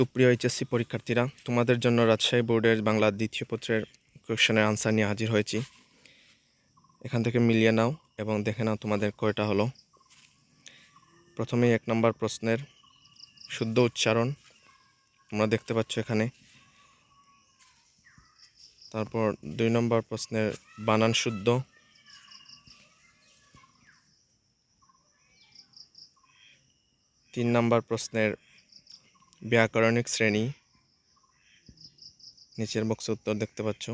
সুপ্রিয় এইচএসসি পরীক্ষার্থীরা, তোমাদের জন্য রাজশাহী বোর্ডের বাংলা দ্বিতীয় পত্রের কোয়েশ্চেনের আনসার নিয়ে হাজির হয়েছি। এখান থেকে মিলিয়ে নাও এবং দেখে নাও তোমাদের কয়টা হলো। প্রথমেই 1 নম্বর প্রশ্নের শুদ্ধ উচ্চারণ তোমরা দেখতে পাচ্ছ এখানে। তারপর 2 নম্বর প্রশ্নের বানান শুদ্ধ, 3 নম্বর প্রশ্নের ব্যাকরণিক শ্রেণী, নিচের বক্সে উত্তর দেখতে পাচ্ছ।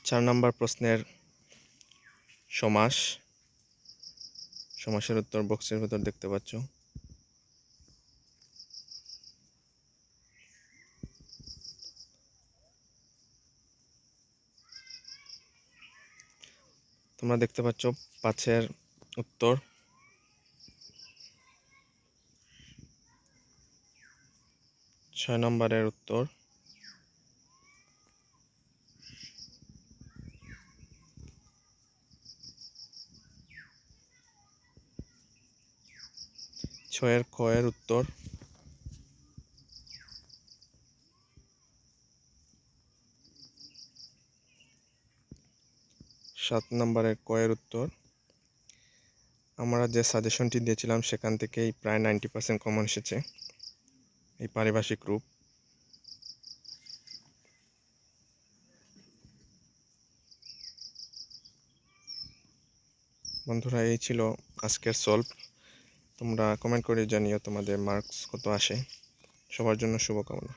4 নম্বর প্রশ্নের সমাস, সমাসের উত্তর বক্সের ভেতর দেখতে পাচ্ছ। তোমরা দেখতে পাচ্ছ 5-এর উত্তর। 6 নম্বরের উত্তর। 6-এর ক-এর উত্তর। 7 নম্বরের ক-এর উত্তর। আমরা যে সাজেশনটি দিয়েছিলাম সেখান থেকেই প্রায় 90% কমন এসেছে এই পারিভাষিক রূপ। বন্ধুরা, এই ছিল আজকের সলভ। তোমরা কমেন্ট করে জানিও তোমাদের মার্কস কত আসে। সবার জন্য শুভকামনা।